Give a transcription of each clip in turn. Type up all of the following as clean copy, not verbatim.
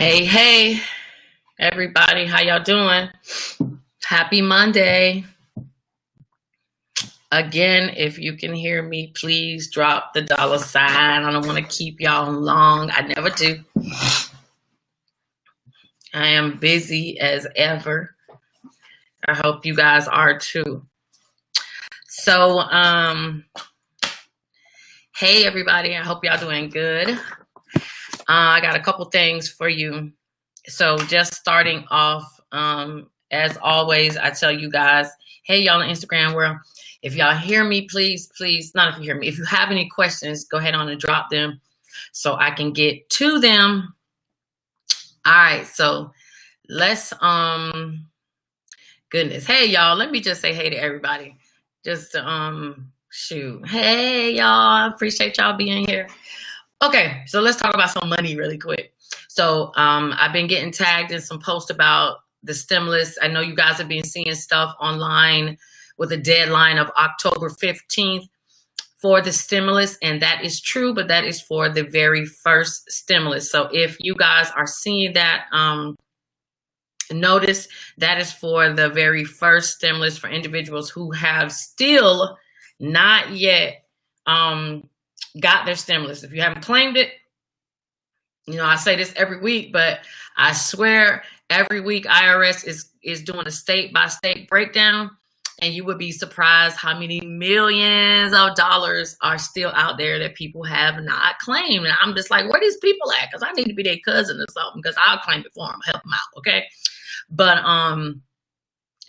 Hey, everybody, how y'all doing? Happy Monday. Again, if you can hear me, please drop the $sign. I don't want to keep y'all long. I never do. I am busy as ever. I hope you guys are too. So, hey, everybody, I hope y'all doing good. I got a couple things for you. So just starting off, as always, I tell you guys, hey, y'all on Instagram world, if y'all hear me, please, not if you hear me, if you have any questions, go ahead on and drop them so I can get to them. All right, so let's, goodness. Hey, y'all, let me just say hey to everybody. Just, shoot. Hey, y'all, appreciate y'all being here. Okay, so let's talk about some money really quick. So I've been getting tagged in some posts about the stimulus. I know you guys have been seeing stuff online with a deadline of October 15th for the stimulus, and that is true, but that is for the very first stimulus. So if you guys are seeing that, notice that is for the very first stimulus for individuals who have still not yet got their stimulus. If you haven't claimed it, you know, I say this every week, but I swear every week IRS is doing a state-by-state breakdown, and you would be surprised how many millions of dollars are still out there that people have not claimed. And I'm just like, where these people at? Because I need to be their cousin or something, because I'll claim it for them, help them out, okay? But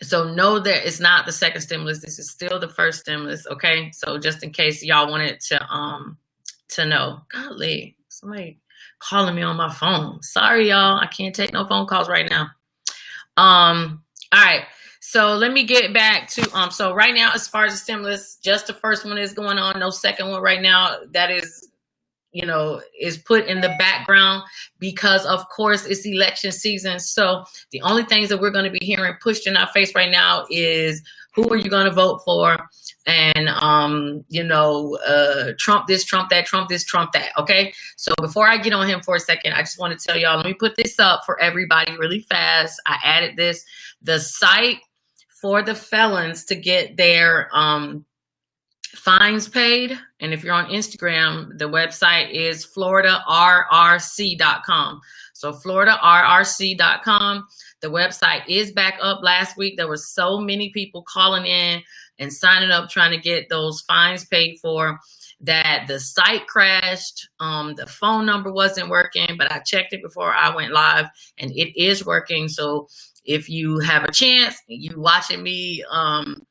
so know that it's not the second stimulus. This is still the first stimulus, okay? So just in case y'all wanted to know. Golly, somebody calling me on my phone. Sorry, y'all. I can't take no phone calls right now. All right. So let me get back to so right now, as far as the stimulus, just the first one is going on. No second one right now. That is, you know, is put in the background because, of course, it's election season. So the only things that we're going to be hearing pushed in our face right now is who are you going to vote for? And, you know, Trump this, Trump that, Trump this, Trump that. Okay. So before I get on him for a second, I just want to tell y'all, let me put this up for everybody really fast. I added this, the site for the felons to get their fines paid. And if you're on Instagram, the website is FloridaRRC.com. So FloridaRRC.com. The website is back up. Last week, there were so many people calling in and signing up trying to get those fines paid for that the site crashed. The phone number wasn't working, but I checked it before I went live and it is working. So if you have a chance, you watching me on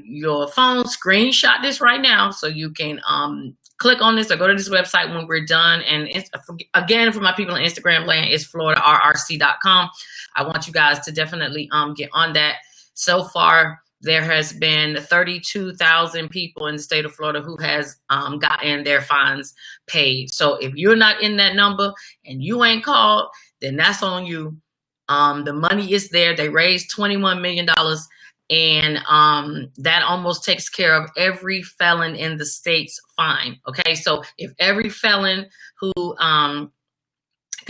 your phone, screenshot this right now so you can click on this or go to this website when we're done. And it's, again, for my people on Instagram land, it's FloridaRRC.com. I want you guys to definitely get on that. So far, there has been 32,000 people in the state of Florida who has gotten their fines paid. So if you're not in that number and you ain't called, then that's on you. The money is there. They raised $21 million. And that almost takes care of every felon in the state's fine. Okay, so if every felon who can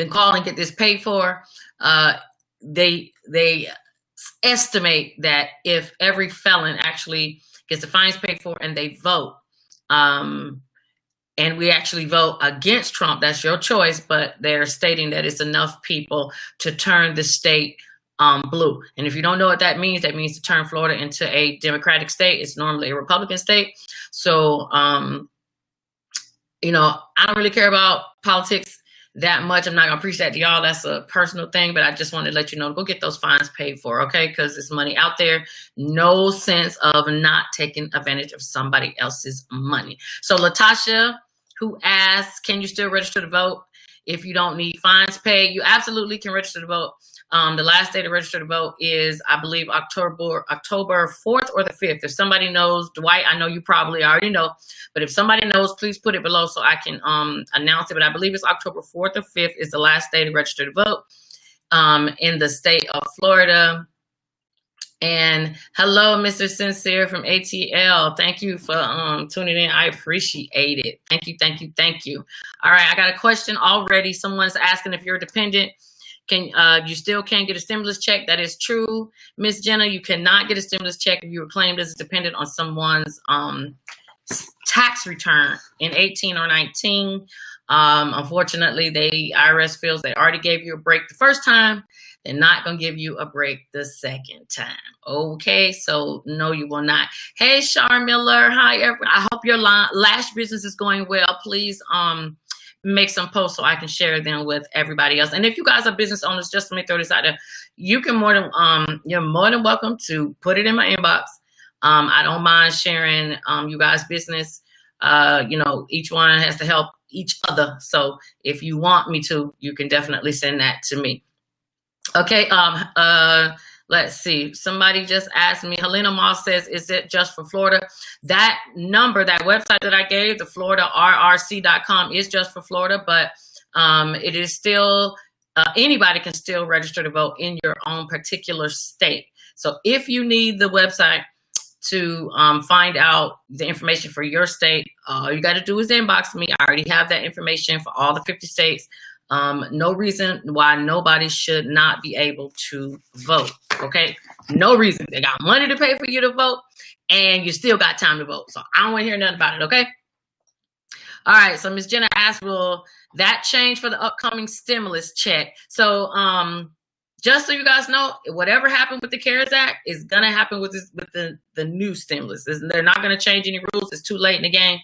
call and get this paid for, they estimate that if every felon actually gets the fines paid for and they vote, and we actually vote against Trump, that's your choice, but they're stating that it's enough people to turn the state blue. And if you don't know what that means to turn Florida into a Democratic state. It's normally a Republican state. So, you know, I don't really care about politics that much. I'm not going to preach that to y'all. That's a personal thing, but I just wanted to let you know, go get those fines paid for, okay? Because there's money out there. No sense of not taking advantage of somebody else's money. So Latasha, who asked, can you still register to vote if you don't need fines paid? You absolutely can register to vote. The last day to register to vote is, I believe, October 4th or the 5th. If somebody knows, Dwight, I know you probably already know, but if somebody knows, please put it below so I can announce it. But I believe it's October 4th or 5th is the last day to register to vote in the state of Florida. And hello, Mr. Sincere from ATL. Thank you for tuning in. I appreciate it. Thank you, thank you, thank you. All right, I got a question already. Someone's asking if you're dependent. Can you still can't get a stimulus check? That is true, Miss Jenna. You cannot get a stimulus check if you were claimed as dependent on someone's tax return in 18 or 19. Unfortunately, the IRS feels they already gave you a break the first time. They're not going to give you a break the second time. Okay, so no, you will not. Hey, Char Miller. Hi, everyone. I hope your lash business is going well. Please make some posts so I can share them with everybody else. And if you guys are business owners, just let me throw this out there. You can you're more than welcome to put it in my inbox. I don't mind sharing you guys' business. Each one has to help each other. So if you want me to, you can definitely send that to me. Okay, let's see. Somebody just asked me, Helena Moss says, is it just for Florida? That number, that website that I gave, the FloridaRRC.com, is just for Florida, but it is still, anybody can still register to vote in your own particular state. So if you need the website to find out the information for your state, all you got to do is inbox me. I already have that information for all the 50 states. No reason why nobody should not be able to vote. Okay, no reason. They got money to pay for you to vote, and you still got time to vote. So I don't want to hear nothing about it. Okay. All right. So Ms. Jenna asked, will that change for the upcoming stimulus check? So just so you guys know, whatever happened with the CARES Act is gonna happen with the new stimulus. They're not gonna change any rules. It's too late in the game.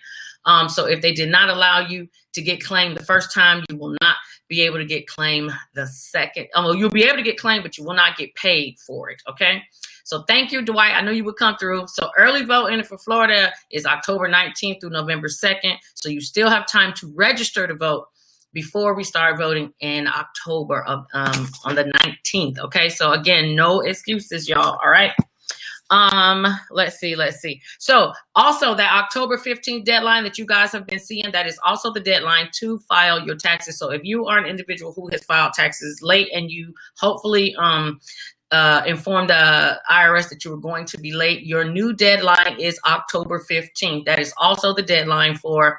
So if they did not allow you to get claimed the first time, you will not be able to get claimed the second. You'll be able to get claimed, but you will not get paid for it. Okay. So thank you, Dwight. I know you would come through. So early voting for Florida is October 19th through November 2nd. So you still have time to register to vote before we start voting in October of on the 19th. Okay. So again, no excuses, y'all. All right. Let's see. So also that October 15th deadline that you guys have been seeing, that is also the deadline to file your taxes. So if you are an individual who has filed taxes late and you hopefully informed the IRS that you were going to be late, your new deadline is October 15th. That is also the deadline for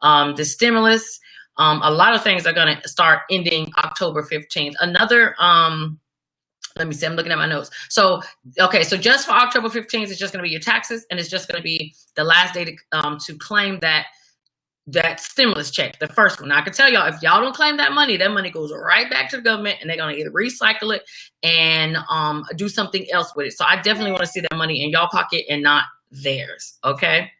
the stimulus. A lot of things are going to start ending October 15th. Another let me see, I'm looking at my notes. So, okay, so just for October 15th, it's just going to be your taxes, and it's just going to be the last day to claim that stimulus check, the first one. Now, I can tell y'all, if y'all don't claim that money goes right back to the government, and they're going to either recycle it and do something else with it. So I definitely want to see that money in y'all pocket and not theirs, okay?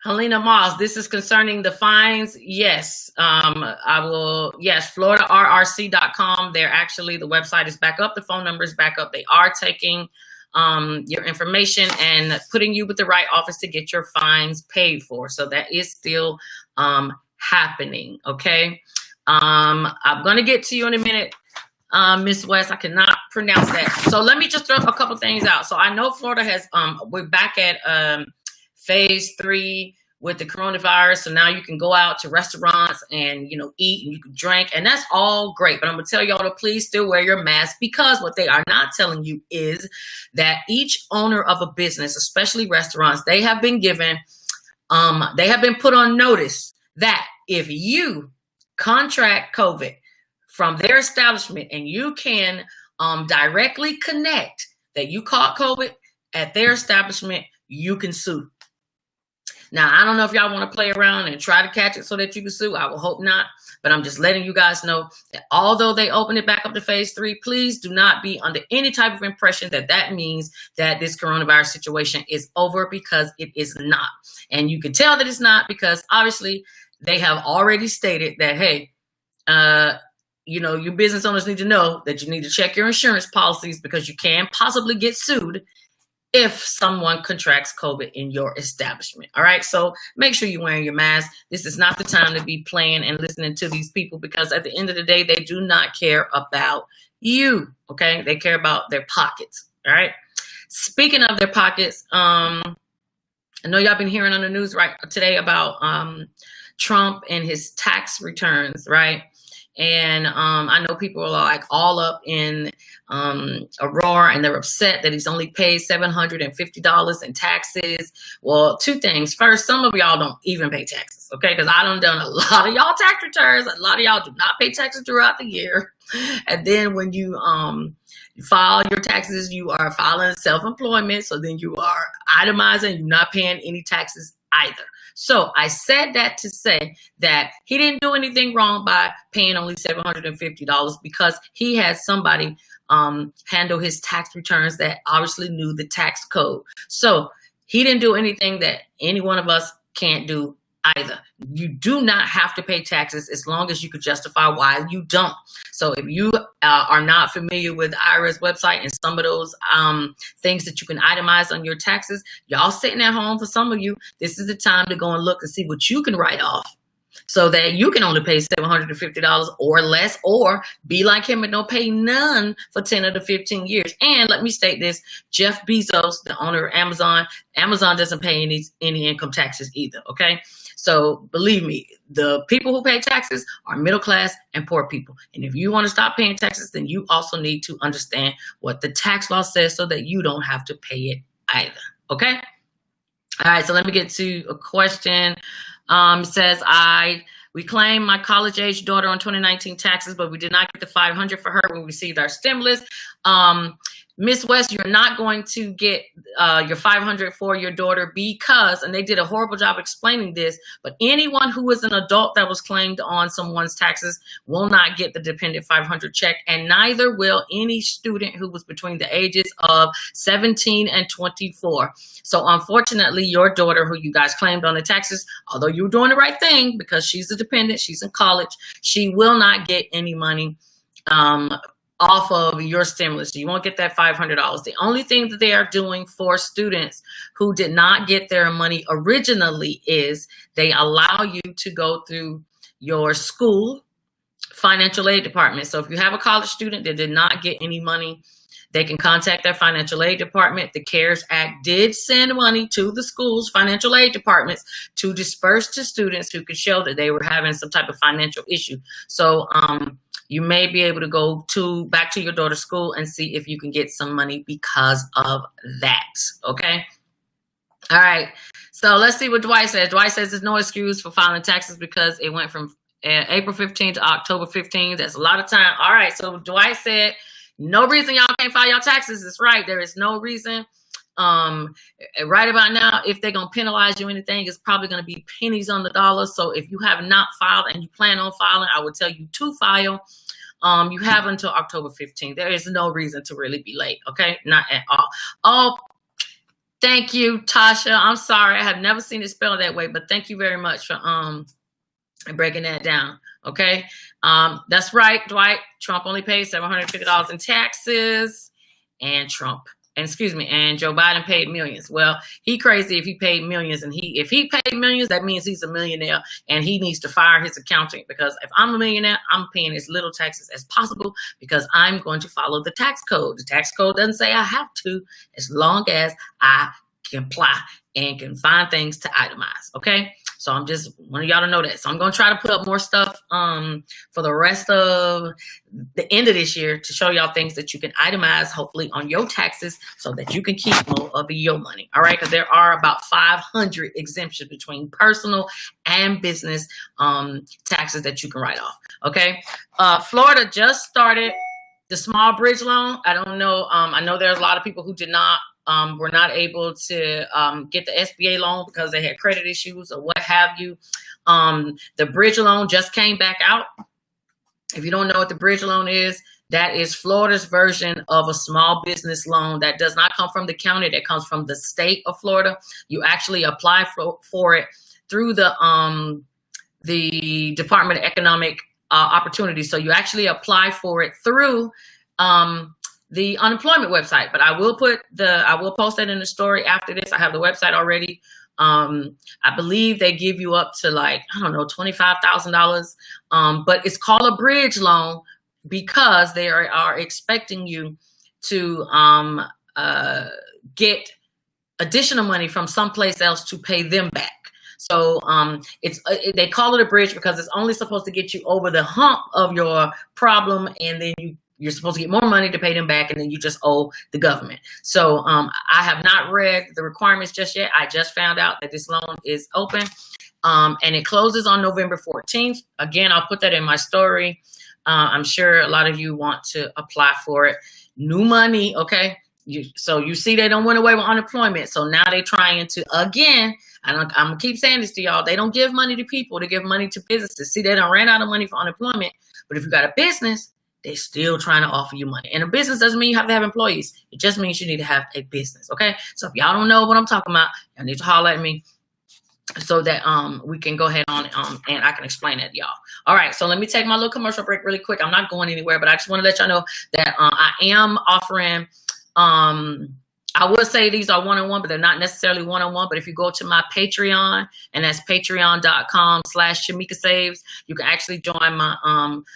Helena Moss, this is concerning the fines. Yes, I will. Yes, FloridaRRC.com. They're actually, the website is back up. The phone number is back up. They are taking your information and putting you with the right office to get your fines paid for. So that is still happening. Okay. I'm going to get to you in a minute. Miss West, I cannot pronounce that. So let me just throw a couple things out. So I know Florida has, we're back at phase 3 with the coronavirus. So now you can go out to restaurants and, eat and you can drink, and that's all great. But I'm gonna tell y'all to please still wear your mask, because what they are not telling you is that each owner of a business, especially restaurants, they have been given, they have been put on notice that if you contract COVID from their establishment and you can directly connect that you caught COVID at their establishment, you can sue. Now, I don't know if y'all want to play around and try to catch it so that you can sue. I will hope not. But I'm just letting you guys know that although they opened it back up to phase 3, please do not be under any type of impression that that means that this coronavirus situation is over, because it is not. And you can tell that it's not, because obviously they have already stated that, hey, your business owners need to know that you need to check your insurance policies, because you can possibly get sued if someone contracts COVID in your establishment. All right. So make sure you're wearing your mask. This is not the time to be playing and listening to these people, because at the end of the day, they do not care about you. Okay. They care about their pockets. All right. Speaking of their pockets, I know y'all been hearing on the news right today about Trump and his tax returns, right? And I know people are like all up in a roar, and they're upset that he's only paid $750 in taxes. Well, two things. First, some of y'all don't even pay taxes, okay? Because I done a lot of y'all tax returns. A lot of y'all do not pay taxes throughout the year. And then when you file your taxes, you are filing self-employment. So then you are itemizing, you're not paying any taxes either. So I said that to say that he didn't do anything wrong by paying only $750 because he had somebody handle his tax returns that obviously knew the tax code. So he didn't do anything that any one of us can't do either. You do not have to pay taxes as long as you could justify why you don't. So if you are not familiar with the IRS website and some of those things that you can itemize on your taxes, y'all sitting at home, for some of you, this is the time to go and look and see what you can write off so that you can only pay $750 or less, or be like him and don't pay none for 10 of the 15 years. And let me state this, Jeff Bezos, the owner of Amazon doesn't pay any income taxes either, okay? So believe me, the people who pay taxes are middle class and poor people. And if you want to stop paying taxes, then you also need to understand what the tax law says so that you don't have to pay it either, okay? All right, so let me get to a question. It says, we claimed my college-age daughter on 2019 taxes, but we did not get the $500 for her when we received our stimulus. Miss West, you're not going to get your $500 for your daughter because, and they did a horrible job explaining this, but anyone who is an adult that was claimed on someone's taxes will not get the dependent $500 check, and neither will any student who was between the ages of 17 and 24. So unfortunately, your daughter, who you guys claimed on the taxes, although you're doing the right thing because she's a dependent, she's in college, she will not get any money off of your stimulus. So you won't get that $500. The only thing that they are doing for students who did not get their money originally is they allow you to go through your school financial aid department. So if you have a college student that did not get any money, they can contact their financial aid department. The CARES Act did send money to the schools' financial aid departments to disperse to students who could show that they were having some type of financial issue. So you may be able to go back to your daughter's school and see if you can get some money because of that, okay? All right, so let's see what Dwight says. Dwight says there's no excuse for filing taxes because it went from April 15th to October 15th. That's a lot of time. All right, so Dwight said, no reason y'all can't file your taxes. It's right. There is no reason. Right about now, if they're going to penalize you anything, it's probably going to be pennies on the dollar. So if you have not filed and you plan on filing, I would tell you to file. You have until October 15th. There is no reason to really be late. Okay. Not at all. Oh, thank you, Tasha. I'm sorry. I have never seen it spelled that way, but thank you very much for breaking that down. Okay. That's right, Dwight. Trump only paid $750 in taxes, and and Joe Biden paid millions. Well, he crazy if he paid millions, and if he paid millions, that means he's a millionaire, and he needs to fire his accountant, because if I'm a millionaire, I'm paying as little taxes as possible because I'm going to follow the tax code. The tax code doesn't say I have to, as long as I comply and can find things to itemize. Okay. So I'm just wanting y'all to know that. So I'm going to try to put up more stuff for the rest of the end of this year to show y'all things that you can itemize, hopefully, on your taxes so that you can keep more of your money. All right. Because there are about 500 exemptions between personal and business taxes that you can write off. Okay. Florida just started the small bridge loan. I don't know. I know there's a lot of people who were not able to get the SBA loan because they had credit issues or what have you. The bridge loan just came back out. If you don't know what the bridge loan is, that is Florida's version of a small business loan that does not come from the county, that comes from the state of Florida. You actually apply for it through the Department of Economic Opportunity. So you actually apply for it through the unemployment website, but I will post that in the story after this. I have the website already. I believe they give you up to $25,000. But it's called a bridge loan because they are expecting you to get additional money from someplace else to pay them back. So they call it a bridge because it's only supposed to get you over the hump of your problem, and then you're supposed to get more money to pay them back, and then you just owe the government. So I have not read the requirements just yet. I just found out that this loan is open, and it closes on November 14th. Again, I'll put that in my story. I'm sure a lot of you want to apply for it. New money, okay? So you see they don't went away with unemployment. So now they're trying to, again, I'm going to keep saying this to y'all, they don't give money to people, they give money to businesses. See, they done ran out of money for unemployment, but if you got a business, they're still trying to offer you money. And a business doesn't mean you have to have employees. It just means you need to have a business, okay? So if y'all don't know what I'm talking about, y'all need to holler at me so that we can go ahead on and I can explain it to y'all. All right, so let me take my little commercial break really quick. I'm not going anywhere, but I just want to let y'all know that I am offering, I would say these are one-on-one, but they're not necessarily one-on-one. But if you go to my Patreon, and that's patreon.com/Shamika Saves, you can actually join my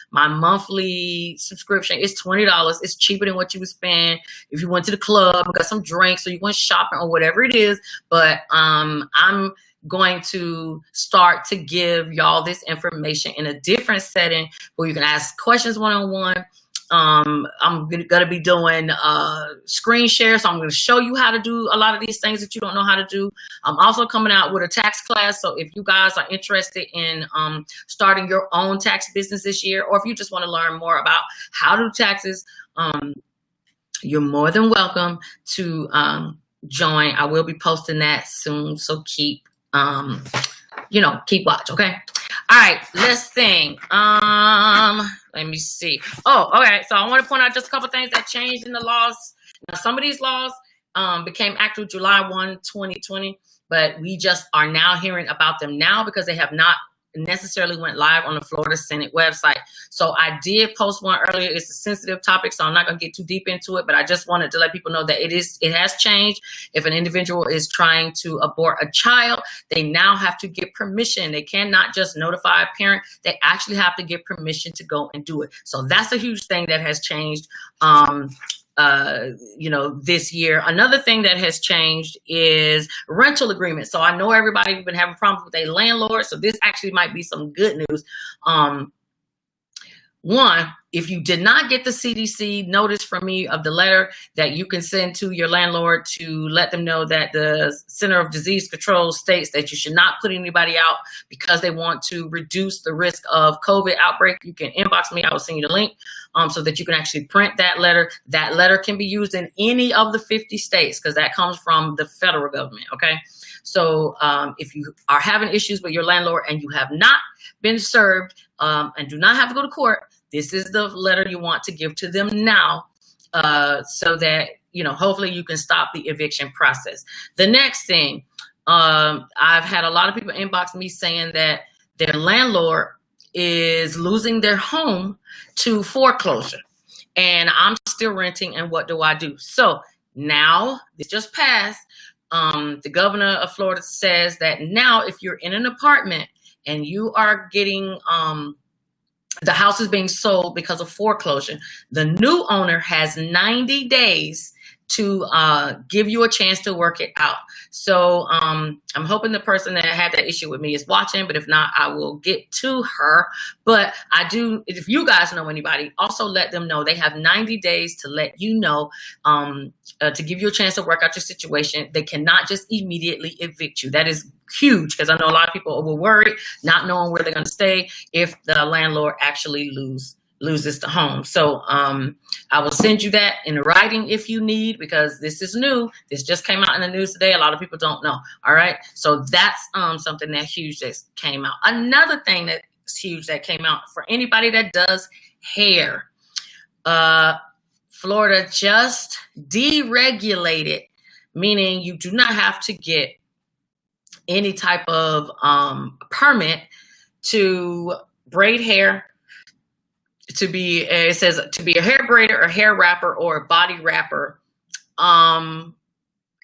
my monthly subscription. It's $20. It's cheaper than what you would spend if you went to the club and got some drinks, or you went shopping, or whatever it is. But I'm going to start to give y'all this information in a different setting where you can ask questions one-on-one. I'm going to be doing screen share, so I'm going to show you how to do a lot of these things that you don't know how to do. I'm also coming out with a tax class, so if you guys are interested in starting your own tax business this year, or if you just want to learn more about how to do taxes, you're more than welcome to join. I will be posting that soon, so keep keep watch, okay? All right, let's think. Let me see. Oh, okay. So I want to point out just a couple things that changed in the laws. Now, some of these laws became active July 1, 2020, but we just are now hearing about them now because they have not necessarily went live on the Florida Senate website. So I did post one earlier. It's a sensitive topic, so I'm not going to get too deep into it, but I just wanted to let people know that it has changed. If an individual is trying to abort a child, they now have to get permission. They cannot just notify a parent. They actually have to get permission to go and do it. So that's a huge thing that has changed this year. Another thing that has changed is rental agreements. So I know everybody's been having problems with their landlord, so this actually might be some good news. One, if you did not get the CDC notice from me of the letter that you can send to your landlord to let them know that the Center of Disease Control states that you should not put anybody out because they want to reduce the risk of COVID outbreak, you can inbox me. I will send you the link so that you can actually print that letter. That letter can be used in any of the 50 states because that comes from the federal government, okay? So if you are having issues with your landlord and you have not been served and do not have to go to court, this is the letter you want to give to them now so that, hopefully you can stop the eviction process. The next thing, I've had a lot of people inbox me saying that their landlord is losing their home to foreclosure and I'm still renting, and what do I do? So now this just passed. The governor of Florida says that now if you're in an apartment and you are getting the house is being sold because of foreclosure, the new owner has 90 days to give you a chance to work it out. So I'm hoping the person that had that issue with me is watching, but if not, I will get to her. But I do, if you guys know anybody, also let them know they have 90 days to let you know, to give you a chance to work out your situation. They cannot just immediately evict you. That is huge because I know a lot of people were worried, not knowing where they're going to stay if the landlord actually loses the home. So I will send you that in writing if you need, because this is new. This just came out in the news today. A lot of people don't know. All right. So that's something that's huge that came out. Another thing that's huge that came out for anybody that does hair. Florida just deregulated, meaning you do not have to get any type of permit to braid hair, to be, it says to be a hair braider, a hair wrapper, or a body wrapper.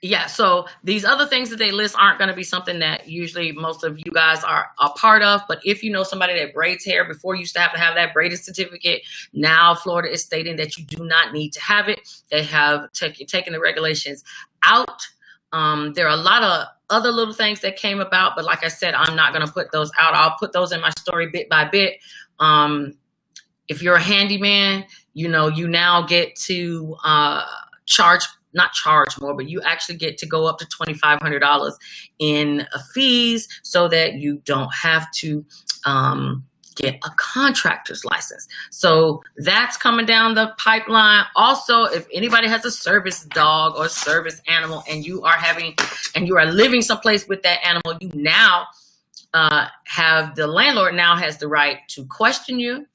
Yeah, so these other things that they list aren't going to be something that usually most of you guys are a part of. But if you know somebody that braids hair, before you used to have that braided certificate, now Florida is stating that you do not need to have it. They have taken the regulations out. There are a lot of other little things that came about, but like I said, I'm not going to put those out. I'll put those in my story bit by bit. If you're a handyman, you now get to not charge more, but you actually get to go up to $2,500 in fees so that you don't have to get a contractor's license. So that's coming down the pipeline. Also, if anybody has a service dog or service animal and you are living someplace with that animal, you now the landlord now has the right to question you,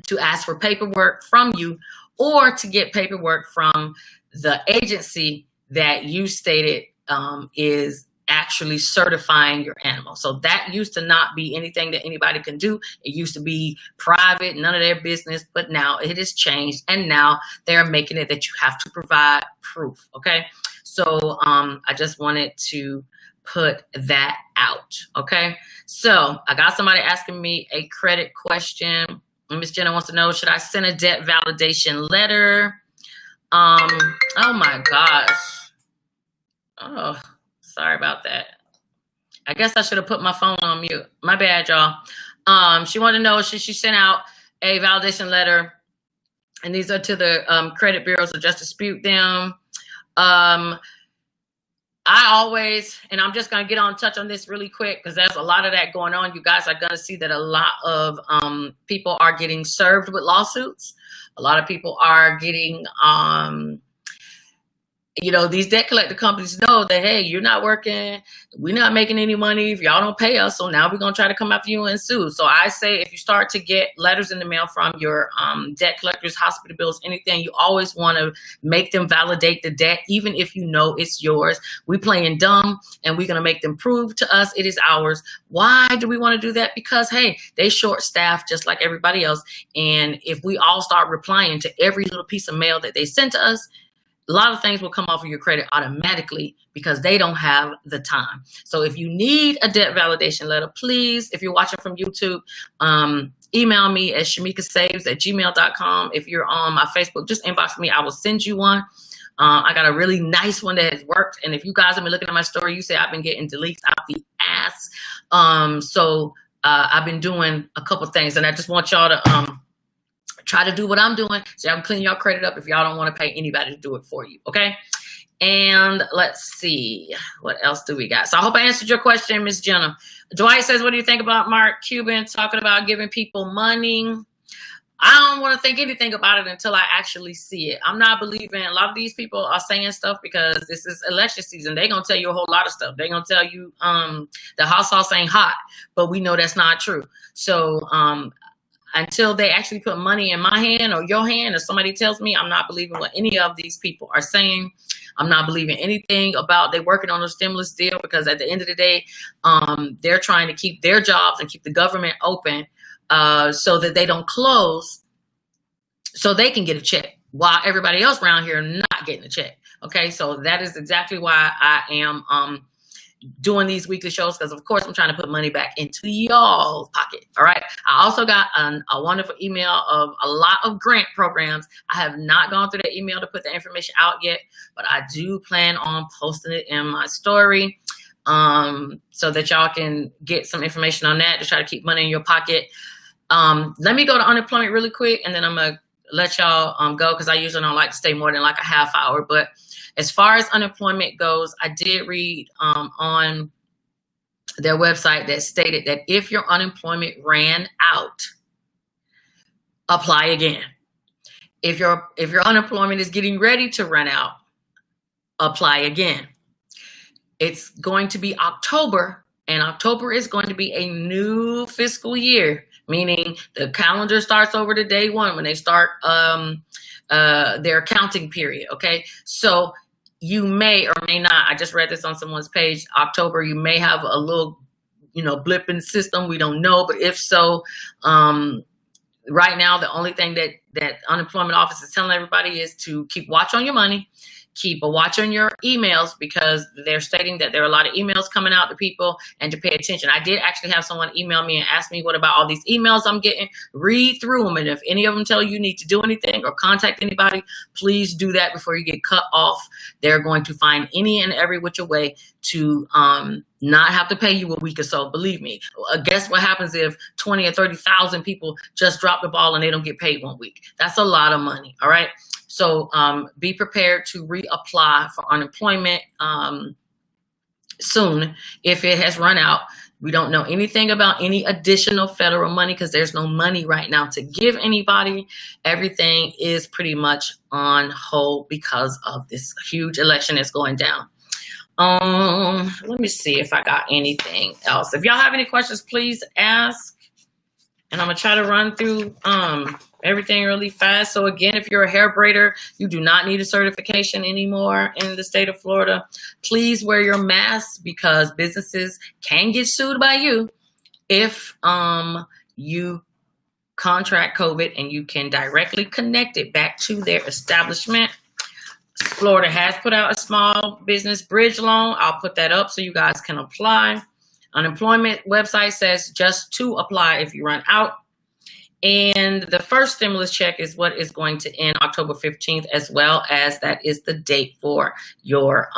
to ask for paperwork from you, or to get paperwork from the agency that you stated is actually certifying your animal. So that used to not be anything that anybody can do. It used to be private, none of their business, but now it has changed, and now they're making it that you have to provide proof. Okay, so I just wanted to put that out. Okay, so I got somebody asking me a credit question. Miss Jenna wants to know, should I send a debt validation letter? Oh my gosh. Oh, sorry about that. I guess I should have put my phone on mute. My bad, y'all. She wanted to know, should she send out a validation letter? And these are to the credit bureaus, so just dispute them. I always, and I'm just going to touch on this really quick because there's a lot of that going on. You guys are going to see that a lot of people are getting served with lawsuits. A lot of people are getting, these debt collector companies know that, hey, you're not working. We're not making any money if y'all don't pay us. So now we're going to try to come after you and sue. So I say, if you start to get letters in the mail from your debt collectors, hospital bills, anything, you always want to make them validate the debt, even if you know it's yours. We playing dumb and we're going to make them prove to us it is ours. Why do we want to do that? Because, hey, they short staffed just like everybody else. And if we all start replying to every little piece of mail that they send to us, a lot of things will come off of your credit automatically because they don't have the time. So if you need a debt validation letter, please, if you're watching from YouTube, email me at shamikasaves@gmail.com. If you're on my Facebook, just inbox me. I will send you one. I got a really nice one that has worked. And if you guys have been looking at my story, you say I've been getting deletes out the ass. So I've been doing a couple things, and I just want y'all to try to do what I'm doing so y'all can clean your credit up if y'all don't want to pay anybody to do it for you, okay? And let's see, what else do we got? So I hope I answered your question, Miss Jenna. Dwight says, what do you think about Mark Cuban talking about giving people money? I don't want to think anything about it until I actually see it. I'm not believing. A lot of these people are saying stuff because this is election season. They're going to tell you a whole lot of stuff. They're going to tell you the hot sauce ain't hot, but we know that's not true. So until they actually put money in my hand or your hand or somebody tells me, I'm not believing what any of these people are saying. I'm not believing anything about they working on a stimulus deal, because at the end of the day, they're trying to keep their jobs and keep the government open so that they don't close so they can get a check while everybody else around here not getting a check. Okay, so that is exactly why I am doing these weekly shows, because of course I'm trying to put money back into y'all's pocket. All right, I also got a wonderful email of a lot of grant programs. I have not gone through the email to put the information out yet, but I do plan on posting it in my story so that y'all can get some information on that to try to keep money in your pocket. Let me go to unemployment really quick, and then I'm gonna let y'all go, because I usually don't like to stay more than like a half hour. But as far as unemployment goes, I did read on their website that stated that if your unemployment ran out, apply again. If your unemployment is getting ready to run out, apply again. It's going to be October, and October is going to be a new fiscal year, meaning the calendar starts over to day one when they start their accounting period. Okay, so you may or may not, I just read this on someone's page, October, you may have a little, blip in the system. We don't know, but if so, right now, the only thing that unemployment office is telling everybody is to keep watch on your money, keep a watch on your emails, because they're stating that there are a lot of emails coming out to people, and to pay attention. I did actually have someone email me and ask me, what about all these emails I'm getting? Read through them, and if any of them tell you need to do anything or contact anybody, please do that before you get cut off. They're going to find any and every which way to not have to pay you a week or so. Believe me. Guess what happens if 20 or 30,000 people just drop the ball and they don't get paid 1 week? That's a lot of money. All right. So be prepared to reapply for unemployment soon if it has run out. We don't know anything about any additional federal money because there's no money right now to give anybody. Everything is pretty much on hold because of this huge election that's going down. Let me see if I got anything else. If y'all have any questions, please ask. And I'm gonna try to run through everything really fast. So again, if you're a hair braider, you do not need a certification anymore in the state of Florida. Please wear your mask because businesses can get sued by you if you contract COVID, and you can directly connect it back to their establishment. Florida has put out a small business bridge loan. I'll put that up so you guys can apply. Unemployment website says just to apply if you run out. And the first stimulus check is what is going to end October 15th, as well as that is the date for your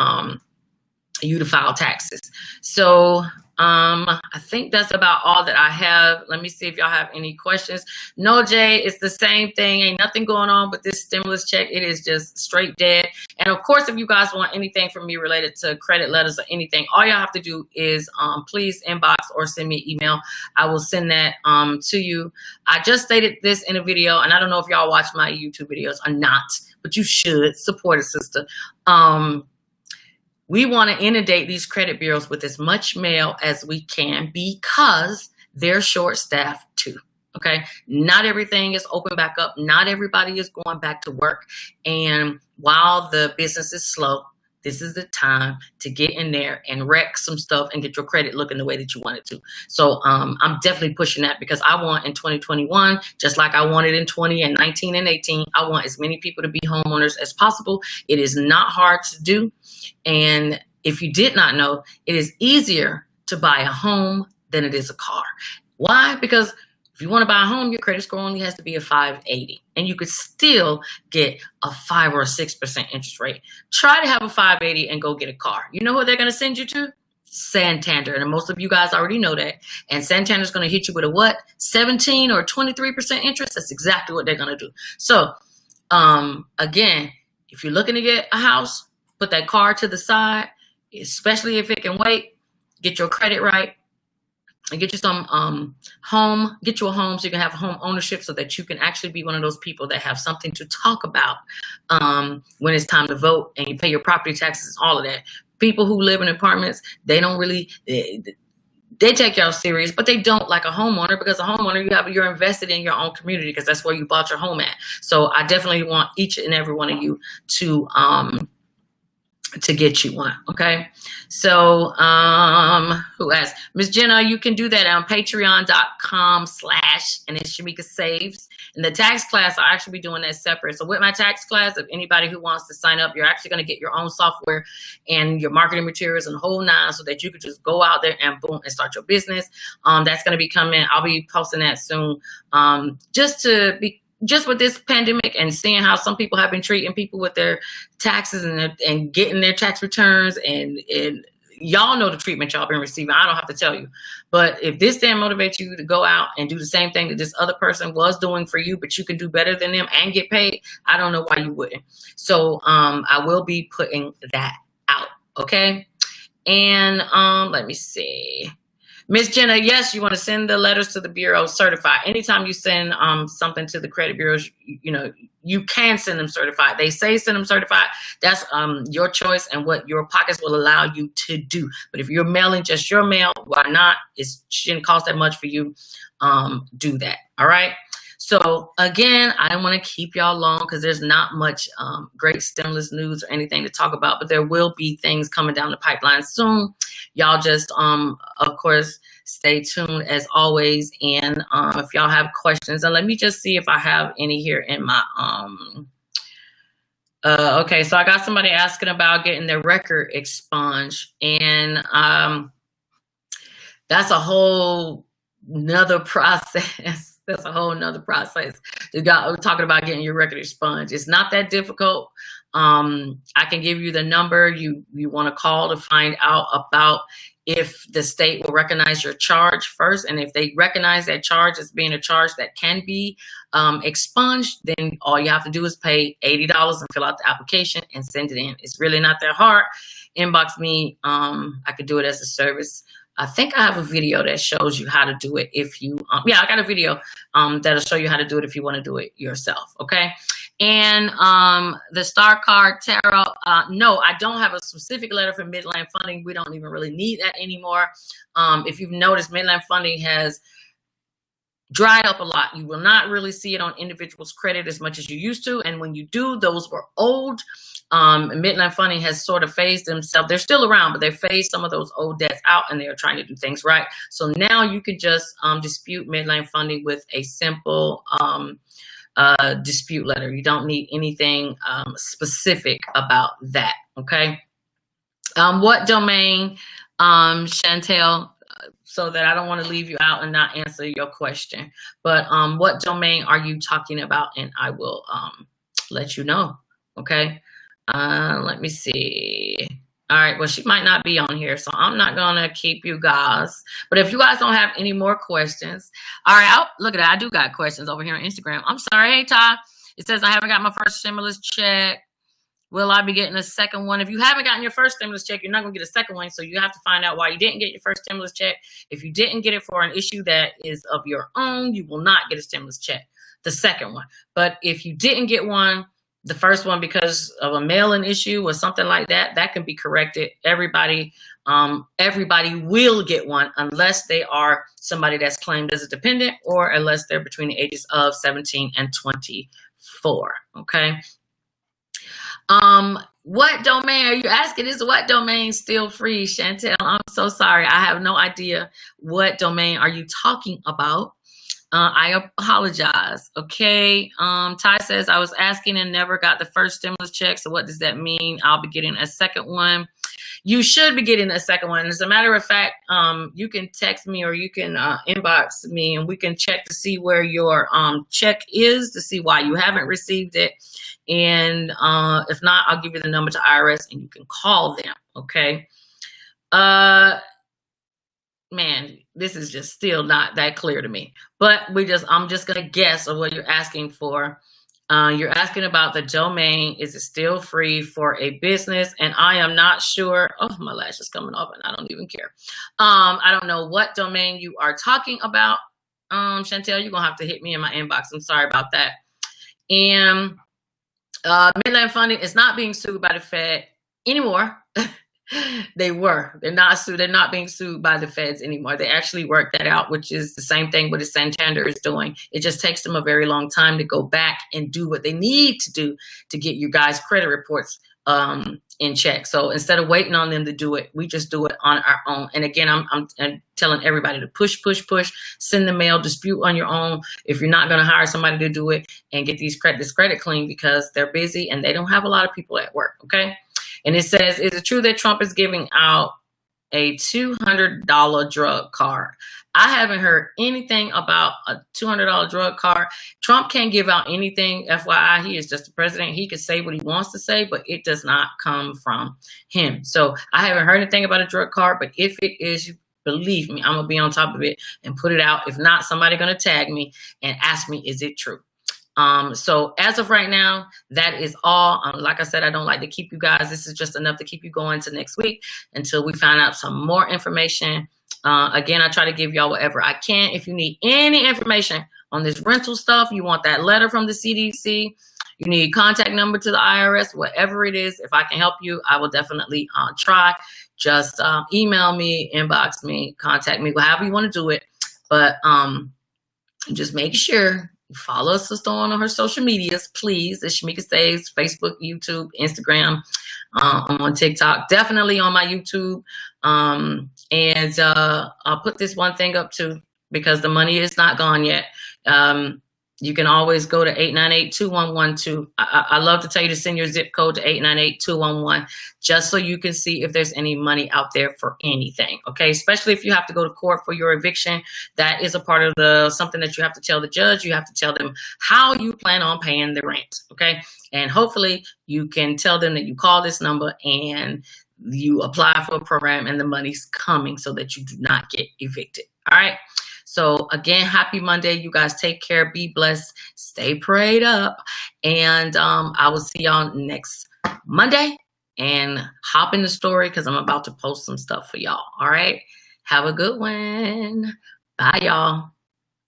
you to file taxes. So I think that's about all that I have. Let me see if y'all have any questions. No, Jay, it's the same thing. Ain't nothing going on with this stimulus check. It is just straight dead. And of course, if you guys want anything from me related to credit letters or anything, all y'all have to do is please inbox or send me an email. I will send that to you. I just stated this in a video, and I don't know if y'all watch my YouTube videos or not, but you should support a sister. We want to inundate these credit bureaus with as much mail as we can because they're short-staffed too, okay? Not everything is open back up. Not everybody is going back to work. And while the business is slow, this is the time to get in there and wreck some stuff and get your credit looking the way that you want it to. So I'm definitely pushing that because I want in 2021, just like I wanted in 20 and 19 and 18, I want as many people to be homeowners as possible. It is not hard to do. And if you did not know, it is easier to buy a home than it is a car. Why? Because if you want to buy a home, your credit score only has to be a 580, and you could still get a 5 or 6% interest rate. Try to have a 580 and go get a car. You know who they're going to send you to? Santander. And most of you guys already know that. And Santander's going to hit you with a what? 17 or 23% interest. That's exactly what they're going to do. So again, if you're looking to get a house, put that car to the side, especially if it can wait. Get your credit right. And get you some get you a home so you can have home ownership so that you can actually be one of those people that have something to talk about when it's time to vote, and you pay your property taxes and all of that. People who live in apartments, they don't really, they take y'all serious, but they don't like a homeowner, because a homeowner, you're invested in your own community because that's where you bought your home at. So I definitely want each and every one of you to get you one. Okay. So, who asked? Miss Jenna, you can do that on patreon.com/ and it's Shamika Saves. And the tax class, I'll actually be doing that separate. So with my tax class, if anybody who wants to sign up, you're actually going to get your own software and your marketing materials and the whole nine so that you could just go out there and boom and start your business. That's going to be coming. I'll be posting that soon. Just with this pandemic and seeing how some people have been treating people with their taxes and getting their tax returns, and y'all know the treatment y'all been receiving. I don't have to tell you. But if this didn't motivate you to go out and do the same thing that this other person was doing for you, but you can do better than them and get paid, I don't know why you wouldn't. So I will be putting that out. Okay. And let me see. Miss Jenna, yes, you want to send the letters to the Bureau certified. Anytime you send something to the credit bureaus, you know, you can send them certified. They say send them certified. That's your choice and what your pockets will allow you to do. But if you're mailing just your mail, why not? It shouldn't cost that much for you. Do that. All right. So again, I don't want to keep y'all long because there's not much great stimulus news or anything to talk about, but there will be things coming down the pipeline soon. Y'all just, of course, stay tuned as always. And if y'all have questions, and let me just see if I have any here in my Okay, so I got somebody asking about getting their record expunged, and that's a whole nother process. That's a whole nother process. We're talking about getting your record expunged. It's not that difficult. I can give you the number you want to call to find out about if the state will recognize your charge first. And if they recognize that charge as being a charge that can be expunged, then all you have to do is pay $80 and fill out the application and send it in. It's really not that hard. Inbox me. I could do it as a service. I think I have a video that shows you how to do it if you, yeah, I got a video that'll show you how to do it if you want to do it yourself, okay? And the Star Card Tarot, no, I don't have a specific letter for Midland Funding. We don't even really need that anymore. If you've noticed, Midland Funding has dried up a lot. You will not really see it on individuals' credit as much as you used to. And when you do, those were old. Midland Funding has sort of phased themselves. They're still around, but they phased some of those old debts out, and they are trying to do things right. So now you can just dispute Midland Funding with a simple dispute letter. You don't need anything specific about that. Okay. What domain, Chantel? So that I don't want to leave you out and not answer your question. But what domain are you talking about? And I will let you know. Okay. Let me see. All right. Well, she might not be on here, so I'm not going to keep you guys. But if you guys don't have any more questions. All right. Oh, look at that. I do got questions over here on Instagram. I'm sorry. Hey, Ty. It says I haven't got my first stimulus check. Will I be getting a second one? If you haven't gotten your first stimulus check, you're not going to get a second one. So you have to find out why you didn't get your first stimulus check. If you didn't get it for an issue that is of your own, you will not get a stimulus check, the second one. But if you didn't get one, the first one because of a mail-in issue or something like that, that can be corrected. Everybody will get one unless they are somebody that's claimed as a dependent or unless they're between the ages of 17 and 24. Okay. What domain are you asking? Is what domain still free, Chantel? I'm so sorry. I have no idea what domain are you talking about. I apologize. Okay. Ty says I was asking and never got the first stimulus check. So what does that mean? I'll be getting a second one. You should be getting a second one. As a matter of fact, you can text me or you can inbox me and we can check to see where your check is to see why you haven't received it. And if not, I'll give you the number to IRS and you can call them. Okay. Man, this is just still not that clear to me. But I'm just gonna guess of what you're asking for. You're asking about the domain. Is it still free for a business? And I am not sure. Oh, my lash is coming off and I don't even care. I don't know what domain you are talking about. Chantel, you're gonna have to hit me in my inbox. I'm sorry about that. And Midland Funding is not being sued by the Fed anymore. They were. They're not sued. They're not being sued by the feds anymore. They actually worked that out, which is the same thing what Santander is doing. It just takes them a very long time to go back and do what they need to do to get you guys' credit reports in check. So instead of waiting on them to do it, we just do it on our own. And again, I'm telling everybody to push, send the mail, dispute on your own. If you're not going to hire somebody to do it and get this credit clean because they're busy and they don't have a lot of people at work. Okay. And it says, is it true that Trump is giving out a $200 drug card? I haven't heard anything about a $200 drug card. Trump can't give out anything. FYI, he is just the president. He can say what he wants to say, but it does not come from him. So I haven't heard anything about a drug card, but if it is, believe me, I'm going to be on top of it and put it out. If not, somebody going to tag me and ask me, is it true? So as of right now, that is all. Like I said, I don't like to keep you guys. This is just enough to keep you going to next week until we find out some more information. Again, I try to give y'all whatever I can. If you need any information on this rental stuff, you want that letter from the CDC, you need contact number to the IRS, whatever it is, if I can help you, I will definitely try. Just email me, inbox me, contact me, however you want to do it. But just make sure follow Sister on her social medias, please. As Shamika says, Facebook, YouTube, Instagram, on TikTok, definitely on my YouTube. I'll put this one thing up too, because the money is not gone yet. You can always go to 898-2112. I love to tell you to send your zip code to 898-211 just so you can see if there's any money out there for anything. Okay, especially if you have to go to court for your eviction. That is a part of the something that you have to tell the judge. You have to tell them how you plan on paying the rent. Okay, and hopefully you can tell them that you call this number and you apply for a program and the money's coming so that you do not get evicted. All right. So again, happy Monday. You guys take care, be blessed, stay prayed up. And I will see y'all next Monday, and hop in the story because I'm about to post some stuff for y'all. All right. Have a good one. Bye, y'all.